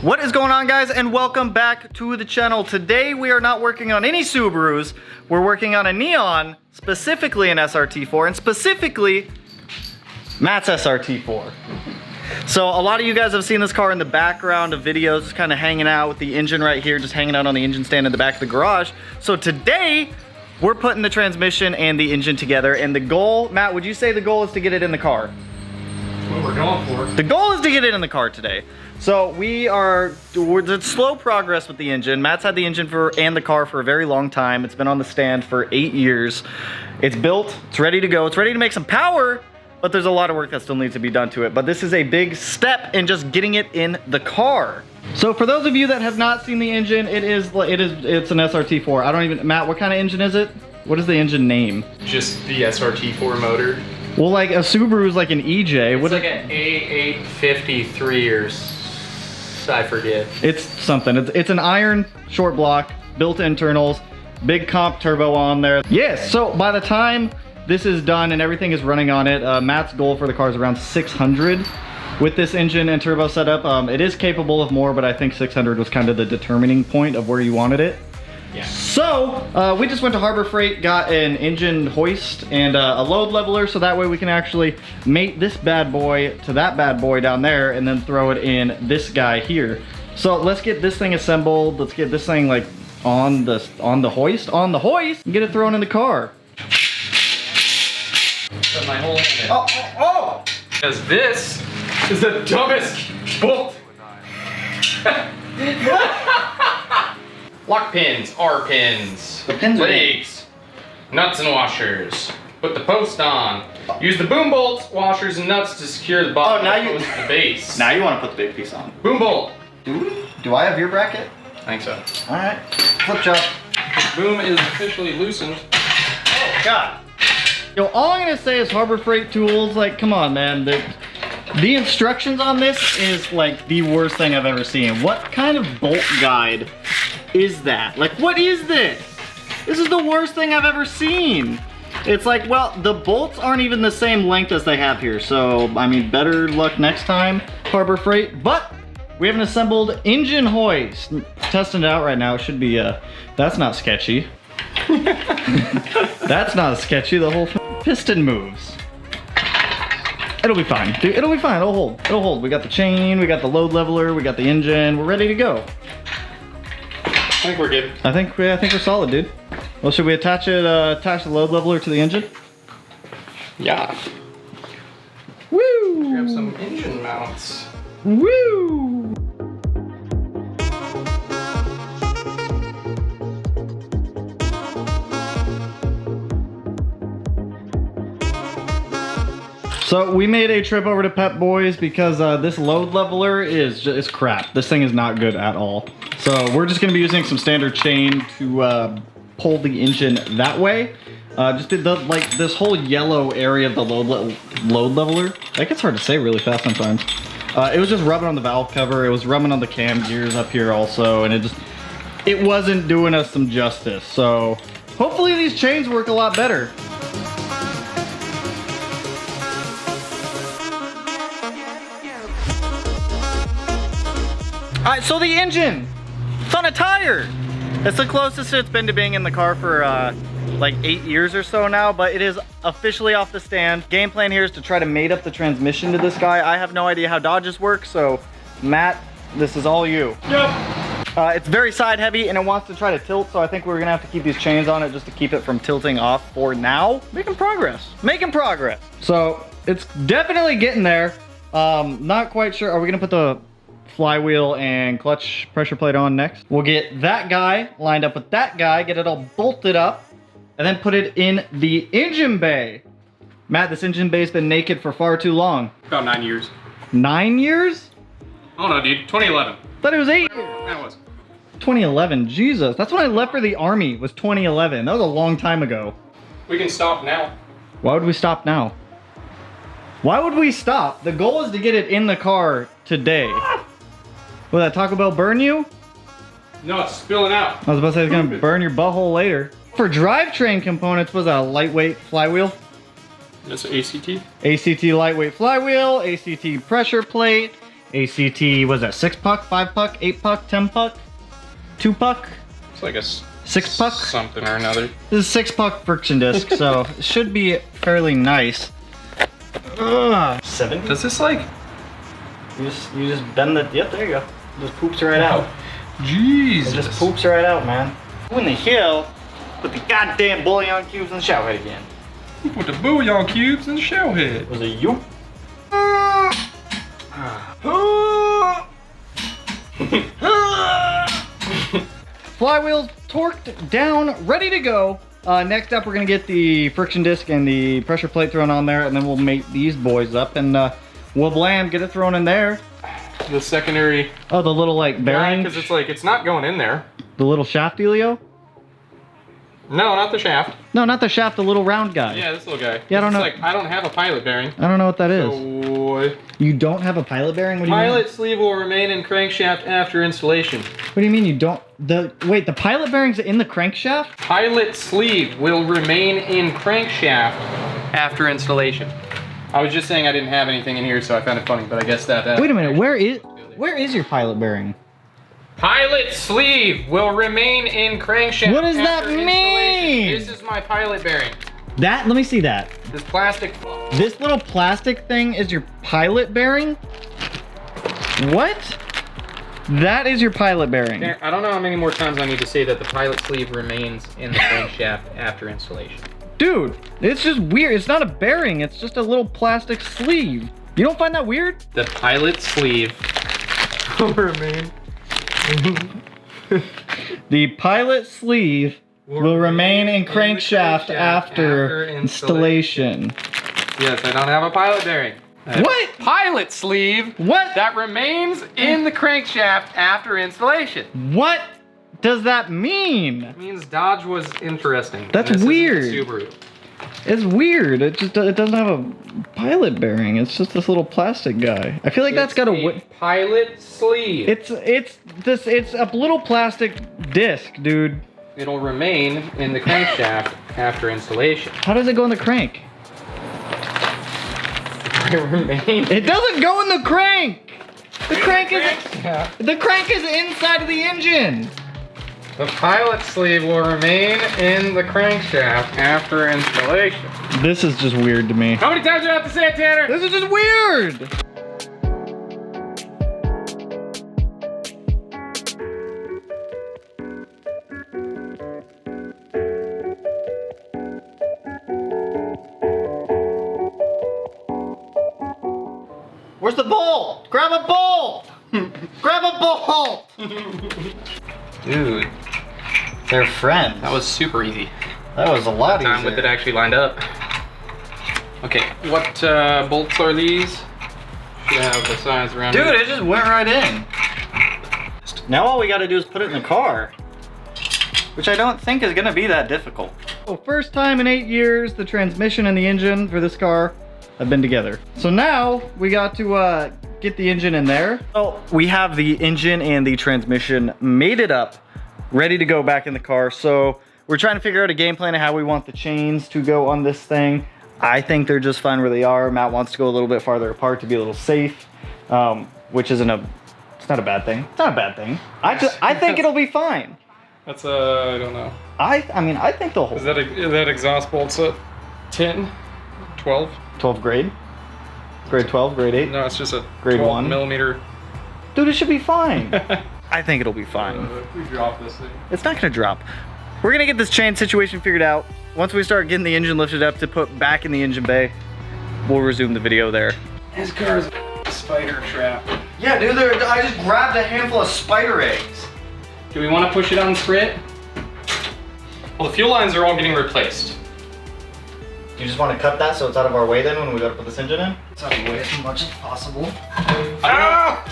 What is going on, guys, and welcome back to the channel. Today we are not working on any Subarus. We're working on a Neon, specifically an SRT4, and specifically Matt's SRT4. So a lot of you guys have seen this car in the background of videos, kind of hanging out with the engine right here, just hanging out on the engine stand in the back of the garage. So today we're putting the transmission and the engine together, and the goal, Matt, would you say the goal is to get it in the car? That's what we're going for. The goal is to get it in the car today. So we're slow progress with the engine. Matt's had the engine and the car for a very long time. It's been on the stand for 8 years. It's built, it's ready to go. It's ready to make some power, but there's a lot of work that still needs to be done to it. But this is a big step in just getting it in the car. So for those of you that have not seen the engine, it's an SRT4. I don't even, Matt, what kind of engine is it? What is the engine name? Just the SRT4 motor. Well, like a Subaru is like an EJ. It's like an A853 or I forget. It's something. It's an iron short block, built internals, big comp turbo on there. Yes, so by the time this is done and everything is running on it, Matt's goal for the car is around 600 with this engine and turbo setup. It is capable of more, but I think 600 was kind of the determining point of where you wanted it. Yeah. So we just went to Harbor Freight, got an engine hoist and a load leveler, so that way we can actually mate this bad boy to that bad boy down there and then throw it in this guy here. So let's get this thing assembled. Let's get this thing like on the hoist, and get it thrown in the car. Put my whole hand in. Oh! Because this is the dumbest bolt. Lock pins, R pins, The pins are legs, nuts and washers. Put the post on. Use the boom bolts, washers, and nuts to secure the bottom of the post to the base. Now you want to put the big piece on. Boom bolt. Do I have your bracket? I think so. All right, flip job. Boom is officially loosened. Oh God. Yo, all I'm gonna say is Harbor Freight tools, like, come on, man. The instructions on this is like the worst thing I've ever seen. What kind of bolt guide is that? Like, what is this? This is the worst thing I've ever seen. It's like, well, the bolts aren't even the same length as they have here. So, I mean, better luck next time, Harbor Freight. But we have an assembled engine hoist. Testing it out right now. It should be, that's not sketchy. That's not sketchy. The whole piston moves. It'll be fine, dude. It'll be fine. It'll hold. It'll hold. We got the chain, we got the load leveler, we got the engine. We're ready to go. I think we're good. I think we're solid, dude. Well, should we attach the load leveler to the engine? Yeah. Woo! We have some engine mounts. Woo! So we made a trip over to Pep Boys because this load leveler is crap. This thing is not good at all. So we're just gonna be using some standard chain to pull the engine that way. Just did this whole yellow area of the load leveler. That gets hard to say really fast sometimes. It was just rubbing on the valve cover. It was rubbing on the cam gears up here also, and it wasn't doing us some justice. So hopefully these chains work a lot better. All right, so the engine, it's on a tire. It's the closest it's been to being in the car for like 8 years or so now, but it is officially off the stand. Game plan here is to try to mate up the transmission to this guy. I have no idea how Dodges work, so Matt, this is all you. Yep. It's very side heavy and it wants to try to tilt, so I think we're gonna have to keep these chains on it just to keep it from tilting off for now. Making progress, making progress. So it's definitely getting there. Not quite sure, are we gonna put the flywheel and clutch pressure plate on next? We'll get that guy lined up with that guy, get it all bolted up, and then put it in the engine bay. Matt, this engine bay's been naked for far too long. About 9 years. 9 years? Oh no, dude. 2011. Thought it was 8 years. That was. 2011, Jesus. That's when I left for the Army, was 2011. That was a long time ago. We can stop now. Why would we stop now? Why would we stop? The goal is to get it in the car today. Will that Taco Bell burn you? No, it's spilling out. I was about to say it's gonna burn your butthole later. For drivetrain components, was that a lightweight flywheel? That's ACT. ACT lightweight flywheel, ACT pressure plate, ACT, was that 6-puck, 5-puck, 8-puck, 10-puck, 2-puck? It's like a 6-puck? something or another. This is 6-puck friction disc, so it should be fairly nice. 70? Does this like? You just bend the, yep, there you go. It just poops right out. Jesus. It just poops right out, man. When the hell, put the goddamn bouillon cubes in the shower head again. You put the bouillon cubes in the shell head. Was it you? Flywheel's torqued down, ready to go. Next up, we're gonna get the friction disc and the pressure plate thrown on there, and then we'll mate these boys up, and we'll blam, get it thrown in there. The secondary. Oh, the little like bearing. Because it's like it's not going in there. The little shaft dealio? No, not the shaft. No, not the shaft, the little round guy. Yeah, this little guy. Yeah, I don't know. Like I don't have a pilot bearing. I don't know what that is. So, You don't have a pilot bearing? What do you mean? pilot sleeve will remain in crankshaft after installation. What do you mean you don't? Wait, the pilot bearing's in the crankshaft? Pilot sleeve will remain in crankshaft after installation. I was just saying I didn't have anything in here, so I found it funny, but I guess that. Wait a minute, where is your pilot bearing? Pilot sleeve will remain in crankshaft. What does that after mean? installation. This is my pilot bearing. Let me see that. This plastic. This little plastic thing is your pilot bearing? What? That is your pilot bearing. I don't know how many more times I need to say that the pilot sleeve remains in the crankshaft after installation. Dude, it's just weird. It's not a bearing, it's just a little plastic sleeve. You don't find that weird? The pilot sleeve will remain. The pilot sleeve will remain in crankshaft after installation. Yes, I don't have a pilot bearing. What? Pilot sleeve What? that remains in the crankshaft after installation. What does that mean? It means Dodge was interesting. That's and this weird. isn't Subaru. It's weird. It doesn't have a pilot bearing. It's just this little plastic guy. I feel like that's got a pilot sleeve. It's a little plastic disc, dude. It'll remain in the crankshaft after installation. How does it go in the crank? It remains. It doesn't go in the crank. The crank is crankshaft. inside of the engine. The pilot sleeve will remain in the crankshaft after installation. This is just weird to me. How many times do I have to say it, Tanner? This is just weird. Where's the bolt? Grab a bolt! Grab a bolt! Dude, They're friends. that was super easy. That was a lot Time easier. with it actually lined up. Okay, what bolts are these? Should have the size around Dude, it. it just went right in. Now all we gotta do is put it in the car, which I don't think is gonna be that difficult. So first time in 8 years, the transmission and the engine for this car have been together. So now we got to get the engine in there. So we have the engine and the transmission mated up, ready to go back in the car. So we're trying to figure out a game plan of how we want the chains to go on this thing. I think they're just fine where they are. Matt wants to go a little bit farther apart to be a little safe, which isn't it's not a bad thing. It's not a bad thing. I think it'll be fine. That's I don't know. I mean, I think they'll hold. Is that exhaust bolts at 10, 12? 12 grade? Grade 12, grade 8? No, it's just a Grade 12 1? millimeter. Dude, it should be fine. I think it'll be fine. If we drop this thing. It's not gonna drop. We're gonna get this chain situation figured out. Once we start getting the engine lifted up to put back in the engine bay, we'll resume the video there. This car is a spider trap. Yeah, dude, I just grabbed a handful of spider eggs. Do we want to push it on sprit? Well, the fuel lines are all getting replaced. You just want to cut that so it's out of our way then when we go to put this engine in? It's out of the way as much as possible. Ow!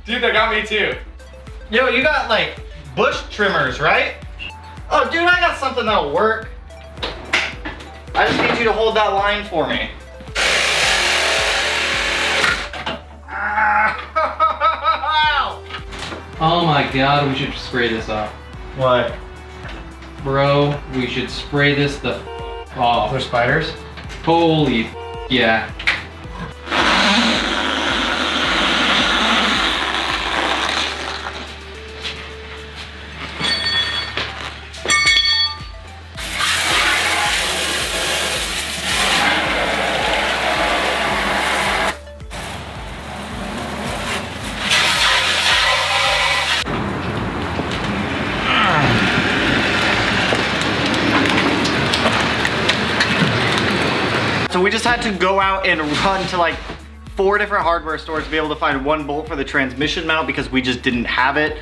Dude, that got me too. Yo, you got like bush trimmers, right? Oh, dude, I got something that'll work. I just need you to hold that line for me. Oh my god, we should spray this off. What? Bro, we should spray this the off. There's spiders? Holy yeah. we just had to go out and run to like 4 different hardware stores to be able to find one bolt for the transmission mount because we just didn't have it.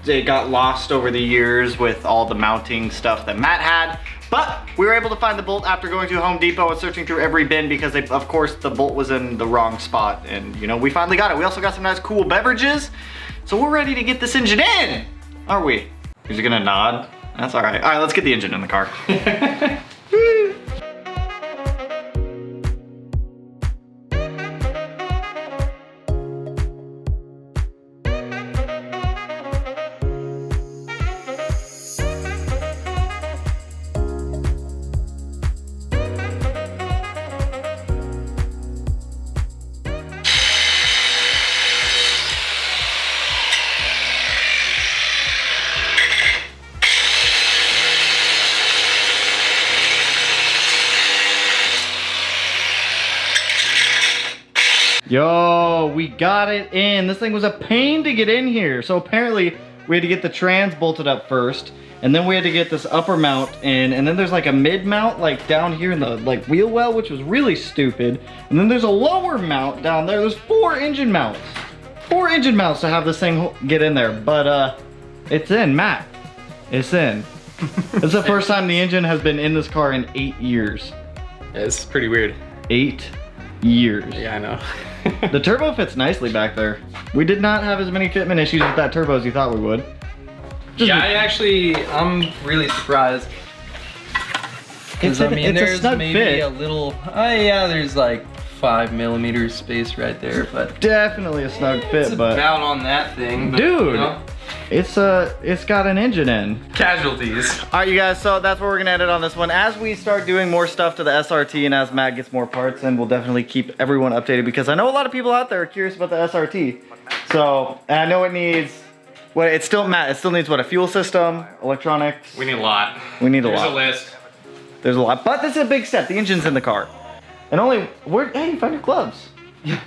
It got lost over the years with all the mounting stuff that Matt had. But we were able to find the bolt after going to Home Depot and searching through every bin because of course the bolt was in the wrong spot. And you know, we finally got it. We also got some nice cool beverages. So we're ready to get this engine in, aren't we? Is he gonna nod? That's all right. All right, let's get the engine in the car. Yo, we got it in. This thing was a pain to get in here. So apparently we had to get the trans bolted up first, and then we had to get this upper mount in, and then there's like a mid mount like down here in the like wheel well, which was really stupid. And then there's a lower mount down there. There's 4 engine mounts. 4 engine mounts to have this thing get in there. But it's in, Matt. It's in. This is the first time the engine has been in this car in 8 years. Yeah, it's pretty weird. 8 years. Yeah, I know. The turbo fits nicely back there. We did not have as many fitment issues with that turbo as you thought we would. I'm really surprised. Because I mean, there's maybe a little, there's like 5 millimeters space right there, but definitely a snug fit. It's but about on that thing, but, dude, you know, it's got an engine in. Casualties. All right, you guys, so that's what we're gonna edit on this one. As we start doing more stuff to the SRT and as Matt gets more parts in, we'll definitely keep everyone updated because I know a lot of people out there are curious about the SRT. So, and I know it needs, it still needs what, a fuel system, electronics. We need a lot. We need a lot. There's a list. There's a lot, but this is a big step. The engine's in the car. And hey, you found your gloves. Yeah.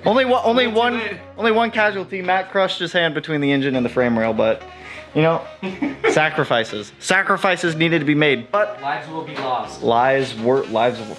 Only one casualty. Matt crushed his hand between the engine and the frame rail, but you know, sacrifices. Sacrifices needed to be made, but lives will be lost.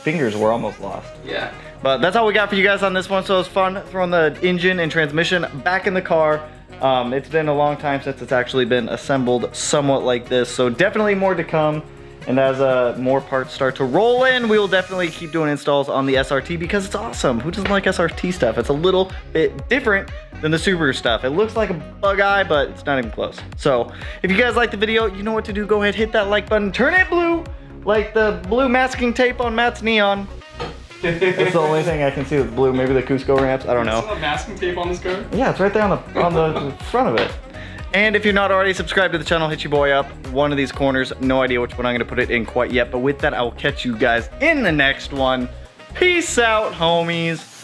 Fingers were almost lost. Yeah. But that's all we got for you guys on this one. So it was fun throwing the engine and transmission back in the car. It's been a long time since it's actually been assembled somewhat like this. So definitely more to come. And as more parts start to roll in, we will definitely keep doing installs on the SRT because it's awesome. Who doesn't like SRT stuff? It's a little bit different than the Subaru stuff. It looks like a bug eye, but it's not even close. So if you guys like the video, you know what to do. Go ahead, hit that like button, turn it blue, like the blue masking tape on Matt's neon. That's the only thing I can see with blue. Maybe the Cusco ramps, I don't know. There's masking tape on this car? Yeah, it's right there on the front of it. And if you're not already subscribed to the channel, hit your boy up. One of these corners, no idea which one I'm gonna put it in quite yet, but with that, I will catch you guys in the next one. Peace out, homies.